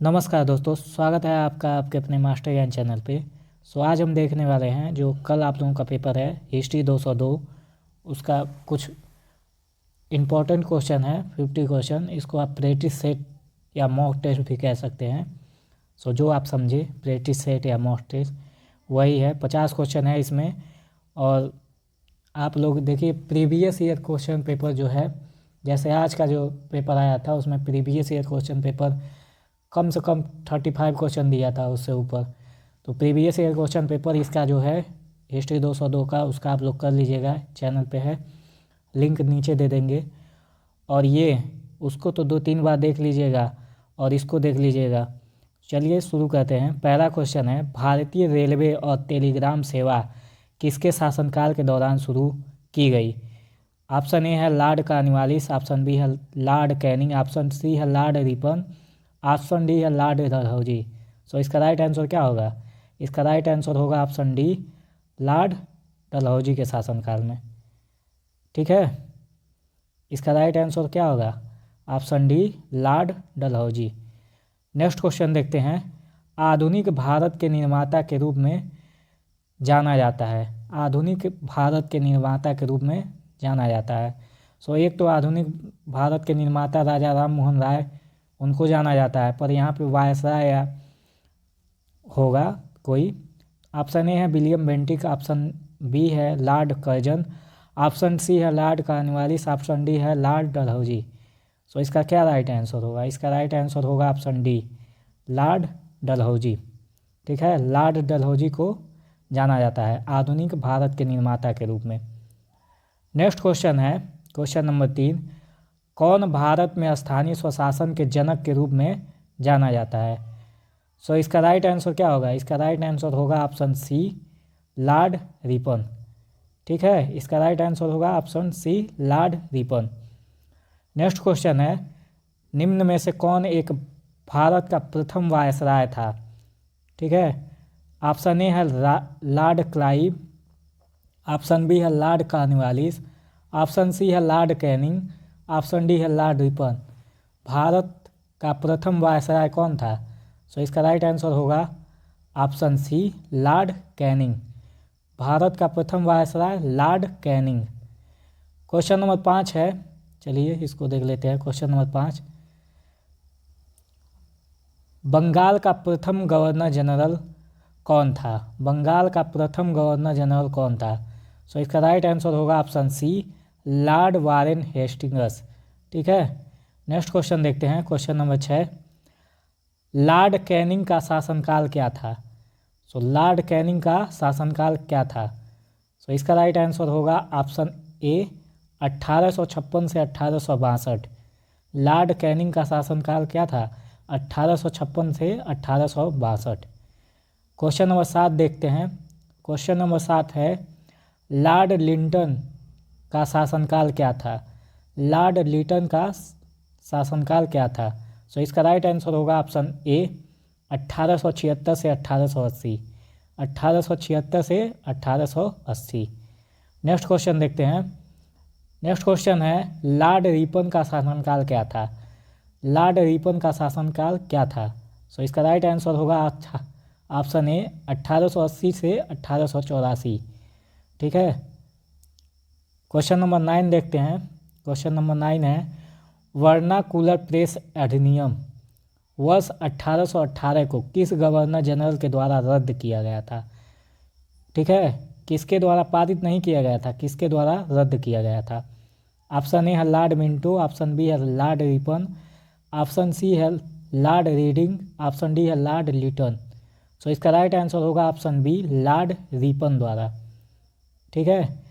नमस्कार दोस्तों, स्वागत है आपका आपके अपने मास्टर ज्ञान चैनल पे। आज हम देखने वाले हैं जो कल आप लोगों का पेपर है हिस्ट्री 202, उसका कुछ इम्पोर्टेंट क्वेश्चन है 50 क्वेश्चन। इसको आप प्रैक्टिस सेट या मॉक टेस्ट भी कह सकते हैं। जो आप समझे प्रैक्टिस सेट या मॉक टेस्ट वही है। 50 क्वेश्चन है इसमें। और आप लोग देखिए प्रीवियस ईयर क्वेश्चन पेपर जो है, जैसे आज का जो पेपर आया था उसमें प्रीवियस ईयर क्वेश्चन पेपर कम से कम 35 क्वेश्चन दिया था, उससे ऊपर। तो प्रीवियस ईयर क्वेश्चन पेपर इसका जो है हिस्ट्री 202 का, उसका आप लोग कर लीजिएगा। चैनल पे है, लिंक नीचे दे देंगे। और ये उसको तो 2-3 बार देख लीजिएगा और इसको देख लीजिएगा। चलिए शुरू करते हैं। पहला क्वेश्चन है, भारतीय रेलवे और टेलीग्राम सेवा किसके शासनकाल के दौरान शुरू की गई? ऑप्शन ए है लॉर्ड कॉर्नवालिस, ऑप्शन बी है लॉर्ड कैनिंग, ऑप्शन सी है लॉर्ड रिपन, ऑप्शन डी है लॉर्ड डलहौजी। इसका राइट आंसर क्या होगा? इसका राइट आंसर होगा ऑप्शन डी, लॉर्ड डलहौजी के शासनकाल में। ठीक है, इसका राइट आंसर क्या होगा? Option D, Lord Dalhousie. Next question देखते हैं। आधुनिक भारत के निर्माता के रूप में जाना जाता है। आधुनिक भारत के निर्माता के रूप में जाना जाता है। एक तो आधुनिक भारत के निर्माता राजा राम मोहन राय, उनको जाना जाता है, पर यहाँ पे वायसराय या होगा कोई। ऑप्शन ए है विलियम बेंटिक, ऑप्शन बी है लॉर्ड कर्जन, ऑप्शन सी है लॉर्ड कॉर्नवालिस, ऑप्शन डी है लॉर्ड डलहौजी। इसका क्या राइट आंसर होगा? इसका राइट आंसर होगा ऑप्शन डी, लॉर्ड डलहौजी। ठीक है, लॉर्ड डलहौजी को जाना जाता है आधुनिक भारत के निर्माता के रूप में। नेक्स्ट क्वेश्चन है क्वेश्चन नंबर 3। कौन भारत में स्थानीय स्वशासन के जनक के रूप में जाना जाता है? इसका राइट आंसर क्या होगा? इसका राइट आंसर होगा ऑप्शन सी, लॉर्ड रिपन। ठीक है, इसका राइट आंसर होगा option C, Lord Ripon. Next question है, निम्न में से कौन एक भारत का प्रथम वायसराय था? ठीक है, ऑप्शन ए है लॉर्ड क्लाइव, ऑप्शन बी है लॉर्ड कॉर्नवालिस, ऑप्शन सी है लॉर्ड कैनिंग, ऑप्शन डी है लॉर्ड रिपन। भारत का प्रथम वायसराय कौन था? इसका राइट आंसर होगा option C, Lord Canning. Bharat का प्रथम viceroy Lord Canning. Question number 5 है, चलिए इसको देख लेते हैं। क्वेश्चन नंबर 5, बंगाल का प्रथम गवर्नर जनरल कौन था? बंगाल का प्रथम गवर्नर जनरल कौन था? इसका राइट आंसर होगा option C, Lord Warren Hastings. ठीक है, नेक्स्ट क्वेश्चन देखते हैं। क्वेश्चन नंबर 6, लॉर्ड कैनिंग का शासनकाल क्या था? लॉर्ड कैनिंग का शासनकाल क्या था? इसका राइट आंसर होगा ऑप्शन ए, 1856 से 1862। लॉर्ड कैनिंग का शासनकाल क्या था? 1856 से 1862। क्वेश्चन नंबर 7 देखते हैं। क्वेश्चन नंबर 7 है, लॉर्ड लिंटन का शासनकाल क्या था? लॉर्ड लिंटन का शासनकाल क्या था? इसका राइट आंसर होगा ऑप्शन ए, 1876 से 1880। 1876 से 1880। नेक्स्ट क्वेश्चन देखते हैं। नेक्स्ट क्वेश्चन है, लॉर्ड रिपन का शासनकाल क्या था? लॉर्ड रिपन का शासनकाल क्या था? इसका राइट आंसर होगा ऑप्शन ए, 1880 से 1884। ठीक है, क्वेश्चन नंबर 9 देखते हैं। क्वेश्चन नंबर 9 है, वर्नाकुलर प्रेस अधिनियम वर्ष 1818 को किस गवर्नर जनरल के द्वारा रद्द किया गया था? ठीक है, किसके द्वारा पारित नहीं किया गया था, किसके द्वारा रद्द किया गया था? ऑप्शन ए है लॉर्ड मिंटो, ऑप्शन बी है लॉर्ड रिपन, ऑप्शन सी है लॉर्ड रीडिंग, ऑप्शन डी है लॉर्ड लिटन। इसका राइट आंसर होगा ऑप्शन बी, लॉर्ड रिपन द्वारा। ठीक है,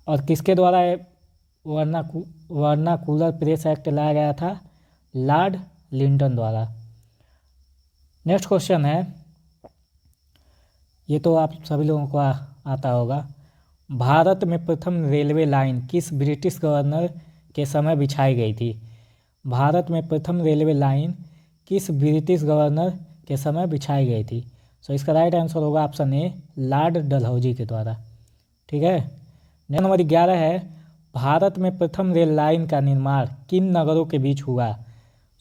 और किसके द्वारा वर्नाकुलर प्रेस एक्ट लाया गया था? लॉर्ड लिंटन द्वारा। नेक्स्ट क्वेश्चन है, ये तो आप सभी लोगों को आता होगा। भारत में प्रथम रेलवे लाइन किस ब्रिटिश गवर्नर के समय बिछाई गई थी? भारत में प्रथम रेलवे लाइन किस ब्रिटिश गवर्नर के समय बिछाई गई थी? इसका राइट आंसर होगा ऑप्शन ए, लॉर्ड डलहौजी के द्वारा। ठीक है, नंबर 11 है, भारत में प्रथम रेल लाइन का निर्माण किन नगरों के बीच हुआ?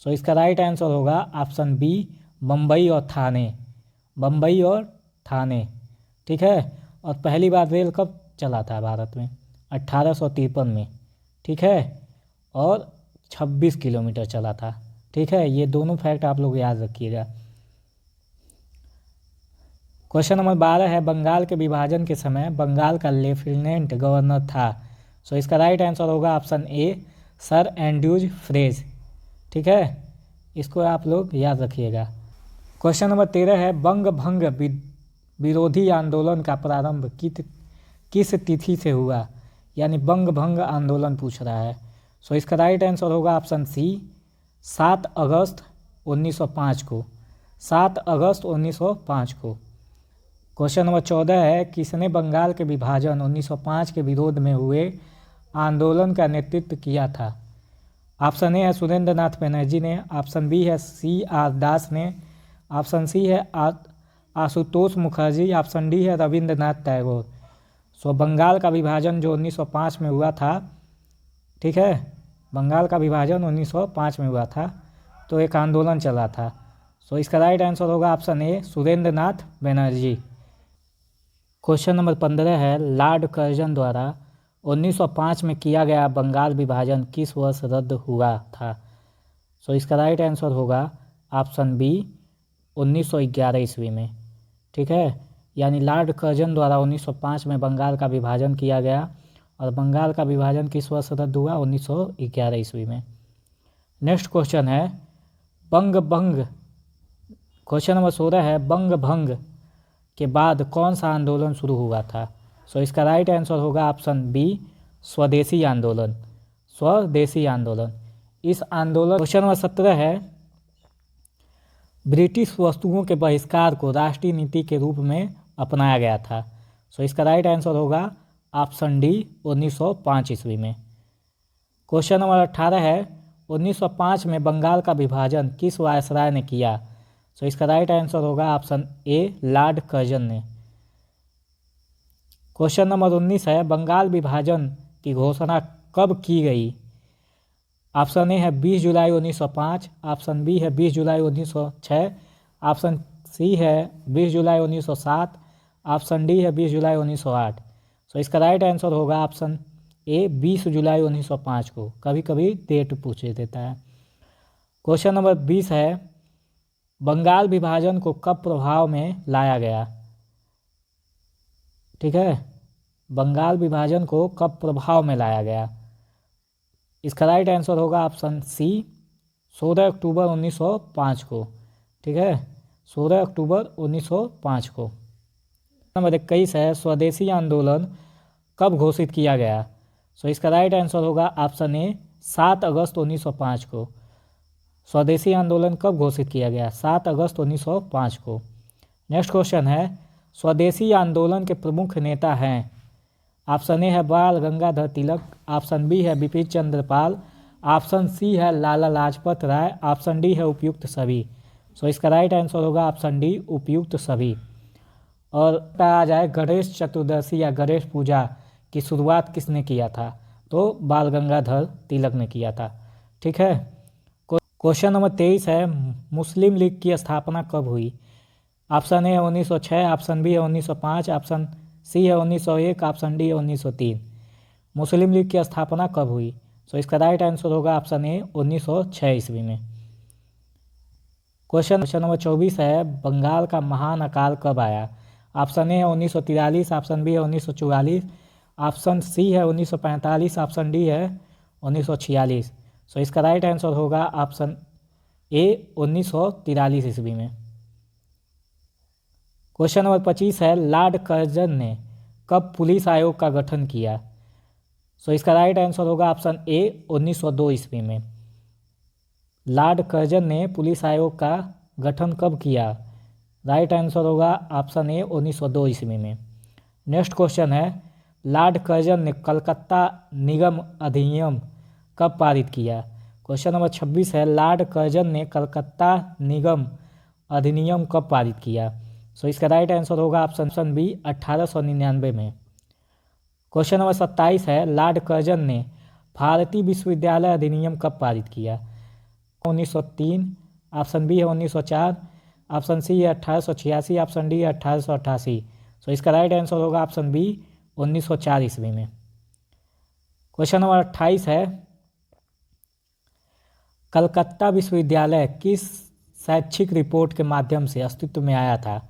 सो इसका राइट आंसर होगा ऑप्शन बी, बम्बई और थाने। बम्बई और थाने, ठीक है। और पहली बार रेल कब चला था भारत में? 1853 में, ठीक है। और 26 किलोमीटर चला था, ठीक है। ये दोनों फैक्ट आप लोग याद रखिएगा। क्वेश्चन नंबर 12 है, बंगाल के विभाजन के समय बंगाल का लेफ्टिनेंट गवर्नर था। सो इसका राइट आंसर होगा option A, sir Andrews phrase, ठीक है। इसको आप लोग याद रखिएगा। क्वेश्चन नंबर 13 है, बंग भंग विरोधी आंदोलन का प्रारंभ किस तिथि से हुआ? यानी बंग भंग आंदोलन पूछ रहा है। सो इसका राइट आंसर होगा ऑप्शन सी, 7 अगस्त 1905 को। 7 अगस्त 1905 को। क्वेश्चन नंबर 14 है, किसने बंगाल के विभाजन 1905 के विरोध में हुए आंदोलन का नेतृत्व किया था? ऑप्शन ए है सुरेंद्र नाथ बनर्जी ने, ऑप्शन बी है सी आर दास ने, ऑप्शन सी है आशुतोष मुखर्जी, ऑप्शन डी है रविंद्रनाथ टैगोर। सो बंगाल का विभाजन जो 1905 में हुआ था, ठीक है, बंगाल का विभाजन 1905 में हुआ था, तो एक आंदोलन चला था। सो इसका राइट आंसर होगा option A, Surendra Nath Banerjee. Question number 15 है, लॉर्ड कर्जन द्वारा 1905 में किया गया बंगाल विभाजन किस वर्ष रद्द हुआ था? सो इसका राइट आंसर होगा ऑप्शन बी, 1911 ईस्वी में, ठीक है। यानी लॉर्ड कर्जन द्वारा 1905 में बंगाल का विभाजन किया गया, और बंगाल का विभाजन किस वर्ष रद्द हुआ? 1911 ईस्वी में। नेक्स्ट क्वेश्चन है, बंग भंग, क्वेश्चन नंबर 16 है, बंग भंग के बाद कौन सा आंदोलन शुरू हुआ था? सो इसका राइट आंसर होगा ऑप्शन बी, स्वदेशी आंदोलन। स्वदेशी आंदोलन। इस आंदोलन, क्वेश्चन नंबर 17 है, ब्रिटिश वस्तुओं के बहिष्कार को राष्ट्रीय नीति के रूप में अपनाया गया था। सो इसका राइट आंसर होगा ऑप्शन डी, 1905 ईस्वी में। क्वेश्चन नंबर 18 है, 1905 में बंगाल का विभाजन किस वायसराय ने किया? सो इसका राइट आंसर होगा ऑप्शन ए, लॉर्ड कर्जन ने। क्वेश्चन नंबर 19 है, बंगाल विभाजन की घोषणा कब की गई? ऑप्शन ए है 20 जुलाई 1905, ऑप्शन बी है 20 जुलाई 1906, ऑप्शन सी है 20 जुलाई 1907, ऑप्शन डी है 20 जुलाई 1908। सो इसका राइट आंसर होगा ऑप्शन ए, 20 जुलाई 1905 को। कभी कभी डेट पूछ देता है। क्वेश्चन नंबर 20 है, बंगाल विभाजन को कब प्रभाव में लाया गया? ठीक है, बंगाल विभाजन को कब प्रभाव में लाया गया? इसका राइट आंसर होगा ऑप्शन सी, 16 अक्टूबर 1905 को। ठीक है, 16 अक्टूबर 1905 को। नंबर 21 है, स्वदेशी आंदोलन कब घोषित किया गया? सो इसका राइट आंसर होगा ऑप्शन ए, 7 अगस्त 1905 को। स्वदेशी आंदोलन कब घोषित किया गया? 7 अगस्त 1905 को। नेक्स्ट क्वेश्चन है, स्वदेशी आंदोलन के प्रमुख नेता हैं। ऑप्शन ए है बाल गंगाधर तिलक, ऑप्शन बी है बिपिन चंद्र पाल, ऑप्शन सी है लाला लाजपत राय, ऑप्शन डी है उपयुक्त सभी। सो इसका राइट आंसर होगा ऑप्शन डी, उपयुक्त सभी। और आ जाए गणेश चतुर्दशी या गणेश पूजा की शुरुआत किसने किया था? तो बाल गंगाधर तिलक ने किया था। ठीक है। क्वेश्चन नंबर 23 है, मुस्लिम लीग की स्थापना कब हुई? ऑप्शन ए है 1906, ऑप्शन बी है 1905, ऑप्शन सी है 1901, ऑप्शन डी है 1903। मुस्लिम लीग की स्थापना कब हुई? सो इसका राइट आंसर होगा ऑप्शन ए, 1906 ईस्वी में। क्वेश्चन नंबर 24 है, बंगाल का महान अकाल कब आया? ऑप्शन ए है 1943, ऑप्शन बी है 1944, ऑप्शन सी है 1945, ऑप्शन डी है 1946। सो इसका राइट आंसर होगा ऑप्शन ए, 1943 ईस्वी में। क्वेश्चन नंबर 25 है, लॉर्ड कर्जन ने कब पुलिस आयोग का गठन किया? सो इसका राइट आंसर होगा ऑप्शन ए, 1902 ईस्वी में। लॉर्ड कर्जन ने पुलिस आयोग का गठन कब किया? राइट आंसर होगा ऑप्शन ए, 1902 ईस्वी में। नेक्स्ट क्वेश्चन है, लॉर्ड कर्जन ने कलकत्ता निगम अधिनियम कब पारित किया? क्वेश्चन नंबर 26 है, लॉर्ड कर्जन ने कलकत्ता निगम अधिनियम कब पारित किया? सो इसका राइट आंसर होगा ऑप्शन बी, 1899 में। क्वेश्चन नंबर 27 है, लॉर्ड कर्जन ने भारतीय विश्वविद्यालय अधिनियम कब पारित किया? 1903, ऑप्शन बी है 1904, ऑप्शन सी है 1886, ऑप्शन डी है 1888। सो इसका राइट आंसर होगा ऑप्शन बी 1904 ईस्वी में। क्वेश्चन नंबर 28 है, कलकत्ता विश्वविद्यालय किस शैक्षिक रिपोर्ट के माध्यम से अस्तित्व में आया था?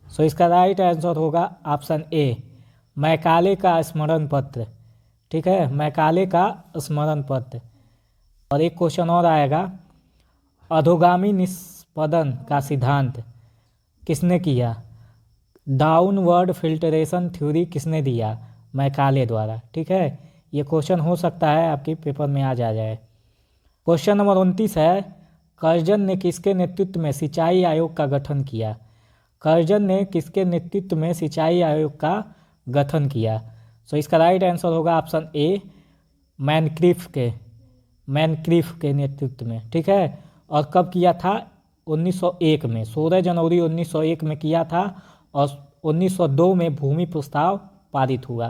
सो इसका राइट आंसर होगा ऑप्शन ए, मैकाले का स्मरण पत्र। ठीक है, मैकाले का स्मरण पत्र। और एक क्वेश्चन और आएगा, अधोगामी निष्पदन का सिद्धांत किसने किया? डाउनवर्ड फिल्टरेशन थ्योरी किसने दिया? मैकाले द्वारा। ठीक है, ये क्वेश्चन हो सकता है आपके पेपर में आ जाए। क्वेश्चन नंबर 29 है, कर्जन ने किसके नेतृत्व में सिंचाई आयोग का गठन किया? कर्जन ने किसके नेतृत्व में सिंचाई आयोग का गठन किया? सो इसका राइट आंसर होगा ऑप्शन ए, मैनक्रिफ के नेतृत्व में। ठीक है, और कब किया था? 1901 में, 16 जनवरी 1901 में किया था, और 1902 में भूमि प्रस्ताव पारित हुआ।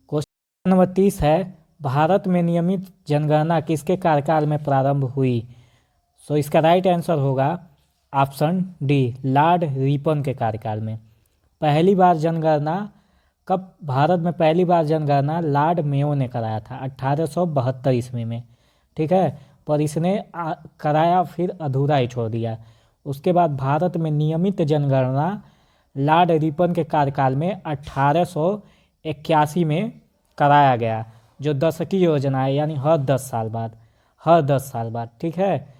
क्वेश्चन नंबर 30 है, भारत में नियमित जनगणना किसके कार्यकाल में प्रारंभ हुई? सो इसका राइट आंसर होगा ऑप्शन डी, लॉर्ड रिपन के कार्यकाल में। पहली बार जनगणना कब भारत में पहली बार जनगणना लॉर्ड मेयो ने कराया था? 1872 ईस्वी में। ठीक है, पर इसने कराया फिर अधूरा ही छोड़ दिया। उसके बाद भारत में नियमित जनगणना लॉर्ड रिपन के कार्यकाल में 1881 में कराया गया, जो दशकीय योजना है, यानी हर 10 साल बाद। ठीक है,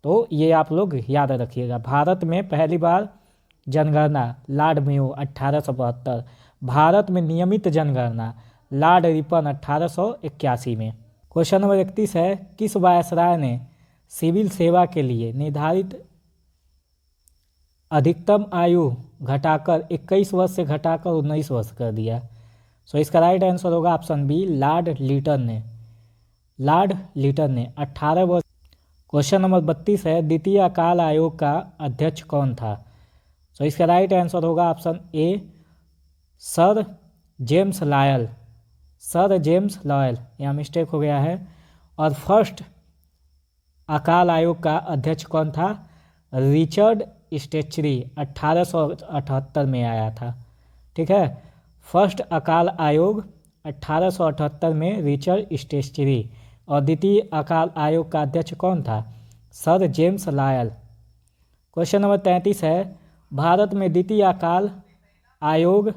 तो ये आप लोग याद रखिएगा। भारत में पहली बार जनगणना लॉर्ड मेयो 1872, भारत में नियमित जनगणना लॉर्ड रिपन 1881 में। क्वेश्चन नंबर 31 है, किस वायसराय ने सिविल सेवा के लिए निर्धारित अधिकतम आयु घटाकर 21 वर्ष से घटाकर 19 वर्ष कर दिया? सो इसका राइट आंसर होगा ऑप्शन बी, लॉर्ड लिटन ने 18 वर्ष। क्वेश्चन नंबर 32 है, द्वितीय अकाल आयोग का अध्यक्ष कौन था? सो इसका राइट आंसर होगा option A, sir James loyal. यहाँ मिस्टेक हो गया है। और फर्स्ट अकाल आयोग का अध्यक्ष कौन था? रिचर्ड स्टेचरी, 1878 में आया था। ठीक है, फर्स्ट अकाल आयोग 1878 में रिचर्ड स्टेचरी। और द्वितीय अकाल आयोग का अध्यक्ष कौन था? Sir James loyal. Question number 33 है, भारत में द्वितीय अकाल आयोग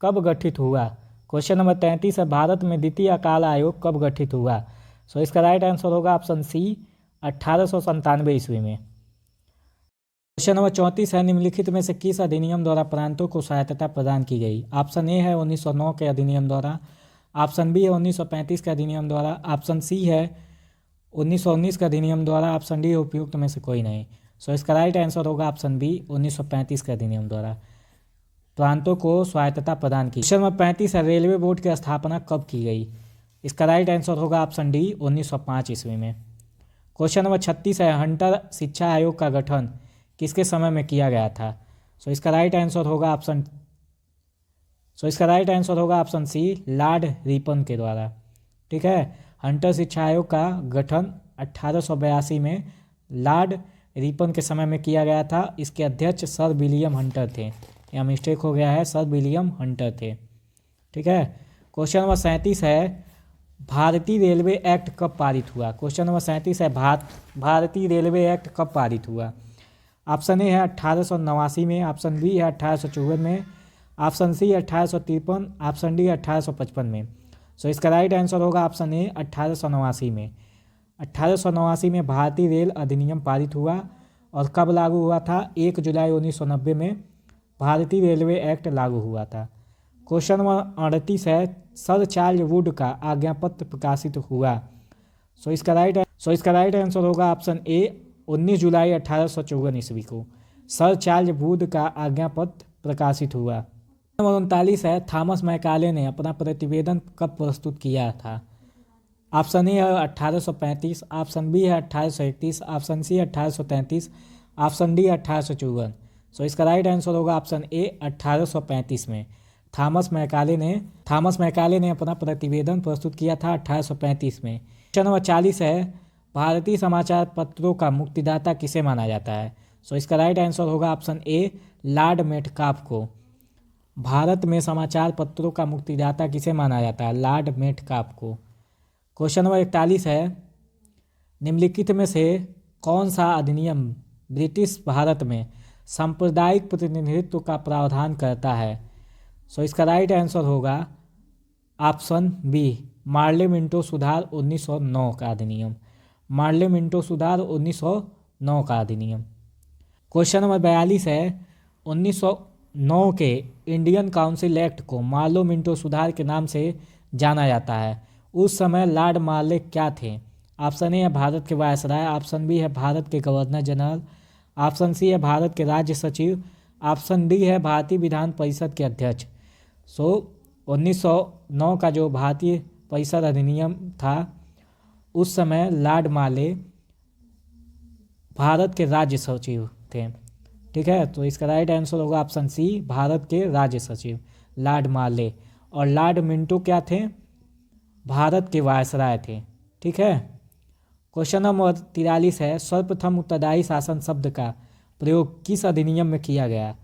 कब गठित हुआ? क्वेश्चन नंबर 33 है, भारत में द्वितीय अकाल आयोग कब गठित हुआ? सो इसका राइट आंसर होगा ऑप्शन सी, 1897 ईस्वी में। क्वेश्चन नंबर 34 है, निम्नलिखित में से किस अधिनियम द्वारा प्रांतों को स्वायत्तता प्रदान की गई? ऑप्शन ए है 1909 के अधिनियम द्वारा, ऑप्शन बी है 1935 के अधिनियम द्वारा, ऑप्शन सी है 1919 के अधिनियम द्वारा, ऑप्शन डी है उपयुक्त में से कोई नहीं। सो इसका राइट आंसर होगा ऑप्शन बी, 1935 के अधिनियम द्वारा प्रांतों को स्वायत्तता प्रदान की। क्वेश्चन नंबर 35 है, रेलवे बोर्ड की स्थापना कब की गई? इसका राइट आंसर होगा ऑप्शन डी, 1905 ईस्वी में। क्वेश्चन नंबर 36 है, हंटर शिक्षा आयोग का गठन किसके समय में किया गया था? सो इसका राइट आंसर होगा ऑप्शन सी, लॉर्ड रिपन के द्वारा। ठीक है, हंटर शिक्षा आयोग का गठन 1882 में लॉर्ड रिपन के समय में किया गया था। इसके अध्यक्ष सर विलियम हंटर थे। यहाँ मिस्टेक हो गया है, सर विलियम हंटर थे। ठीक है, क्वेश्चन नंबर 37 है, भारतीय रेलवे एक्ट कब पारित हुआ? क्वेश्चन नंबर 37 है, भारतीय रेलवे एक्ट कब पारित हुआ? ऑप्शन ए है 1889 में, ऑप्शन बी है 1854 में, ऑप्शन सी 1853, ऑप्शन डी 1855 में। सो इसका राइट आंसर होगा ऑप्शन ए, 1889 में। 1889 में भारतीय रेल अधिनियम पारित हुआ। और कब लागू हुआ था? 1 जुलाई 1990 में भारतीय रेलवे एक्ट लागू हुआ था। क्वेश्चन नंबर 38 है, सर चार्ल्स वुड का आज्ञापत्र प्रकाशित हुआ। सो इसका राइट आंसर होगा ऑप्शन ए, 19 जुलाई 1854 ईस्वी को सर चार्ल्स वुड का आज्ञापत्र प्रकाशित हुआ। नंबर 39 है, थॉमस मैकाले ने अपना प्रतिवेदन कब प्रस्तुत किया था? ऑप्शन ए है 1835, ऑप्शन बी है 1831, ऑप्शन सी 1833, ऑप्शन डी 1854। सो इसका राइट आंसर होगा ऑप्शन ए, 1835 में। थॉमस मैकाले ने अपना प्रतिवेदन प्रस्तुत किया था 1835 में। क्वेश्चन नंबर 40 है, भारतीय समाचार पत्रों का मुक्तिदाता किसे माना जाता है? सो इसका राइट आंसर होगा ऑप्शन ए, लॉर्ड मेटकाफ को। भारत में समाचार पत्रों का मुक्तिदाता किसे माना जाता है? लॉर्ड मेटकाफ को। क्वेश्चन नंबर 41 है, निम्नलिखित में से कौन सा अधिनियम ब्रिटिश भारत में सांप्रदायिक प्रतिनिधित्व का प्रावधान करता है? सो इसका राइट आंसर होगा ऑप्शन बी, मार्ले मिंटो सुधार 1909 का अधिनियम। मार्ले मिंटो सुधार 1909 का अधिनियम। क्वेश्चन नंबर 42 है, 1909 के इंडियन काउंसिल एक्ट को मार्लो मिंटो सुधार के नाम से जाना जाता है। उस समय लॉर्ड मार्ले क्या थे? ऑप्शन ए है भारत के वायसराय, ऑप्शन बी है भारत के गवर्नर जनरल, ऑप्शन सी है भारत के राज्य सचिव, ऑप्शन डी है भारतीय विधान परिषद के अध्यक्ष। सो 1909 का जो भारतीय परिषद अधिनियम था, उस समय लॉर्ड मार्ले भारत के राज्य सचिव थे। ठीक है, तो इसका राइट आंसर होगा ऑप्शन सी, भारत के राज्य सचिव लॉर्ड मार्ले। और लॉर्ड मिंटो क्या थे? भारत के वायसराय थे। ठीक है। क्वेश्चन नंबर 43 है, सर्वप्रथम उत्तरदायी शासन शब्द का प्रयोग किस अधिनियम में किया गया?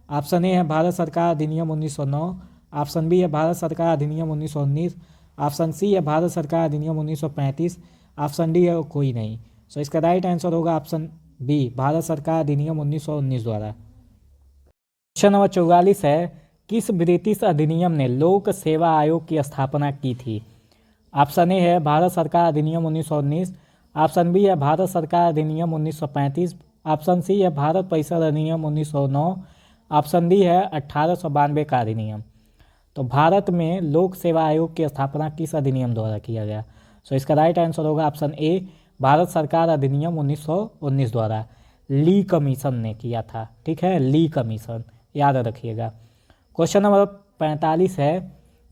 ऑप्शन ए है भारत सरकार अधिनियम 1909, ऑप्शन बी है भारत सरकार अधिनियम 1919, ऑप्शन सी है भारत सरकार अधिनियम 1935, ऑप्शन डी है कोई नहीं। सो इसका राइट आंसर होगा ऑप्शन बी, भारत सरकार अधिनियम 1919 द्वारा। क्वेश्चन नंबर 44 है, किस ब्रिटिश अधिनियम ने लोक सेवा आयोग की स्थापना की थी? ऑप्शन ए है भारत सरकार अधिनियम 1919, ऑप्शन बी है भारत सरकार अधिनियम 1935, ऑप्शन सी है भारत परिषद अधिनियम 1909, ऑप्शन डी है 1892 का अधिनियम। तो भारत में लोक सेवा आयोग की स्थापना किस अधिनियम द्वारा किया गया? सो इसका राइट आंसर होगा ऑप्शन ए, भारत सरकार अधिनियम 1919 द्वारा। ली कमीशन ने किया था। ठीक है, ली कमीशन, याद रखिएगा। क्वेश्चन नंबर 45 है,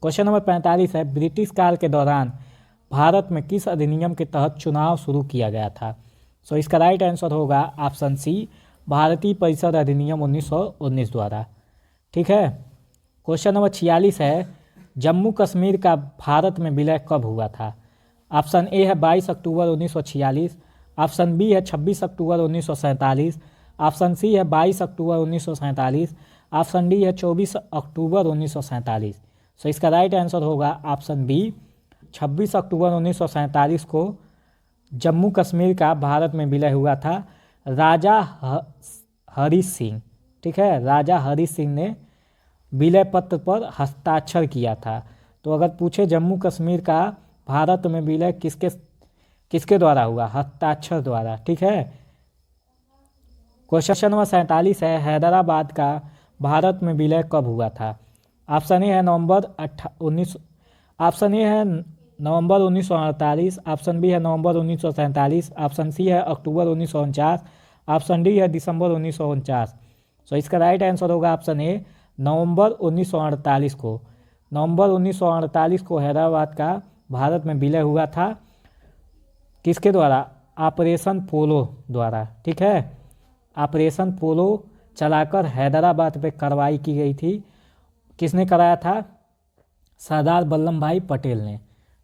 क्वेश्चन नंबर 45 है, ब्रिटिश काल के दौरान भारत में किस अधिनियम के तहत चुनाव शुरू किया गया था? सो इसका राइट आंसर होगा ऑप्शन सी, भारतीय परिषद अधिनियम 1919 द्वारा। ठीक है। क्वेश्चन नंबर 46 है, जम्मू कश्मीर का भारत में विलय कब हुआ था? ऑप्शन ए है 22 अक्टूबर 1946, ऑप्शन बी है 26 अक्टूबर 1947, ऑप्शन सी है 22 अक्टूबर 1947, ऑप्शन डी है 24 अक्टूबर 1947। सो इसका राइट आंसर होगा ऑप्शन बी, 26 अक्टूबर 1947 को जम्मू कश्मीर का भारत में विलय हुआ था। राजा हरि सिंह, ठीक है, राजा हरि सिंह ने विलय पत्र पर हस्ताक्षर किया था। तो अगर पूछे जम्मू कश्मीर का भारत में विलय किसके द्वारा हुआ? हस्ताक्षर द्वारा। ठीक है। क्वेश्चन नंबर 47 है, हैदराबाद का भारत में विलय कब हुआ था? ऑप्शन ए है नवंबर 1948, ऑप्शन बी है नवंबर 1947, ऑप्शन सी है अक्टूबर 1949, ऑप्शन डी है दिसंबर 1949। सो इसका राइट आंसर होगा ऑप्शन ए, नवंबर 1948 को। नवंबर 1948 को हैदराबाद का भारत में विलय हुआ था। किसके द्वारा? ऑपरेशन पोलो द्वारा। ठीक है, ऑपरेशन पोलो चलाकर हैदराबाद पे कार्रवाई की गई थी। किसने कराया था? सरदार वल्लभ भाई पटेल ने।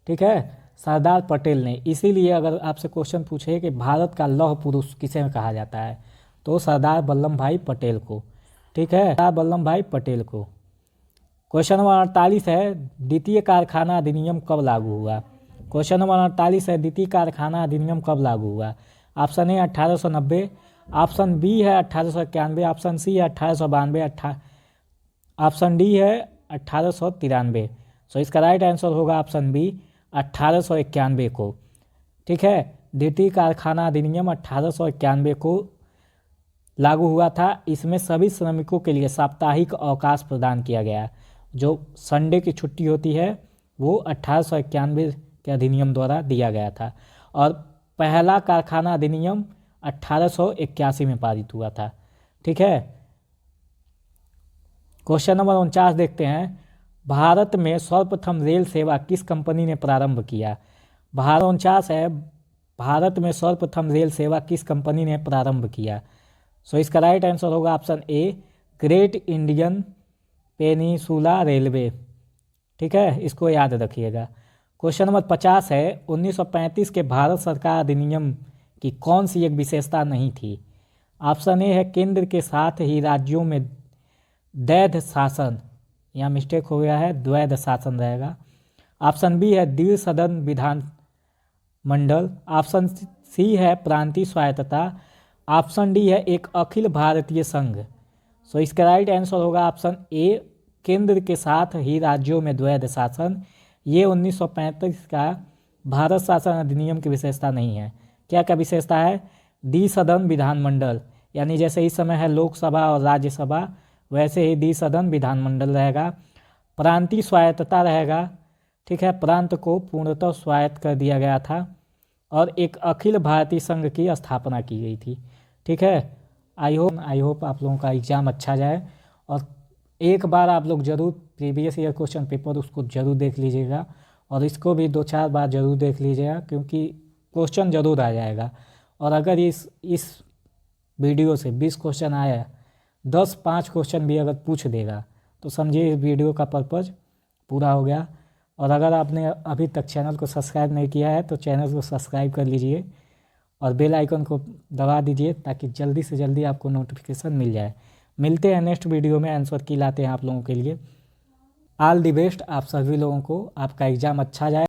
ठीक है, सरदार पटेल ने। इसीलिए अगर आपसे क्वेश्चन पूछे कि भारत का लौह पुरुष किसे कहा जाता है, तो सरदार वल्लभ भाई पटेल को। ठीक है, सरदार वल्लभ भाई पटेल को। क्वेश्चन नंबर 48 है, द्वितीय कारखाना अधिनियम कब लागू हुआ? क्वेश्चन नंबर 48 है, द्वितीय कारखाना अधिनियम कब लागू हुआ? ऑप्शन ए 1890, ऑप्शन बी है 1891, ऑप्शन सी है 1892, ऑप्शन डी है 1893। सो इसका राइट आंसर होगा ऑप्शन बी, 1891 को। ठीक है, द्वितीय कारखाना अधिनियम 1891 को लागू हुआ था। इसमें सभी श्रमिकों के लिए साप्ताहिक अवकाश प्रदान किया गया। जो संडे की छुट्टी होती है वो 1891 के अधिनियम द्वारा दिया गया था। और पहला कारखाना अधिनियम 1881 में पारित हुआ था। ठीक है। क्वेश्चन नंबर 49 देखते हैं, भारत में सर्वप्रथम रेल सेवा किस कंपनी ने प्रारंभ किया? 49 है, भारत में सर्वप्रथम रेल सेवा किस कंपनी ने प्रारंभ किया? सो इसका राइट आंसर होगा option A, great Indian peninsula railway. ठीक है, इसको याद रखिएगा। क्वेश्चन नंबर 50 है, 1935 के भारत सरकार अधिनियम की कौन सी एक विशेषता नहीं थी? ऑप्शन ए है केंद्र के साथ ही राज्यों में द्वैध शासन, यहाँ मिस्टेक हो गया है, द्वैध शासन रहेगा। ऑप्शन बी है द्विसदन विधान मंडल। ऑप्शन सी है प्रांतीय स्वायत्तता। ऑप्शन डी है एक अखिल भारतीय संघ। सो इसका राइट आंसर होगा ऑप्शन ए, केंद्र के साथ ही राज्यों में द्वैध शासन। ये 1935 का भारत शासन अधिनियम की विशेषता नहीं है। क्या क्या विशेषता है? द्विसदन विधानमंडल, यानी जैसे इस समय है लोकसभा और राज्यसभा, वैसे ही द्विसदन विधानमंडल रहेगा। प्रांतीय स्वायत्तता रहेगा, ठीक है, प्रांत को पूर्णतः स्वायत्त कर दिया गया था। और एक अखिल भारतीय संघ की स्थापना की गई थी, ठीक है। आई होप आप लोगों का एग्ज़ाम अच्छा जाए, और एक बार आप लोग ज़रूर प्रीवियस ईयर क्वेश्चन पेपर उसको ज़रूर देख लीजिएगा, और इसको भी 2-4 बार ज़रूर देख लीजिएगा, क्योंकि क्वेश्चन ज़रूर आ जाएगा। और अगर इस वीडियो से 20 क्वेश्चन आया, 10-5 क्वेश्चन भी अगर पूछ देगा, तो समझिए इस वीडियो का पर्पज़ पूरा हो गया। और अगर आपने अभी तक चैनल को सब्सक्राइब नहीं किया है तो चैनल को सब्सक्राइब कर लीजिए और बेल आइकन को दबा दीजिए, ताकि जल्दी से जल्दी आपको नोटिफिकेशन मिल जाए। मिलते हैं नेक्स्ट वीडियो में, आंसर की लाते हैं आप लोगों के लिए। ऑल दी बेस्ट आप सभी लोगों को, आपका एग्ज़ाम अच्छा जाए।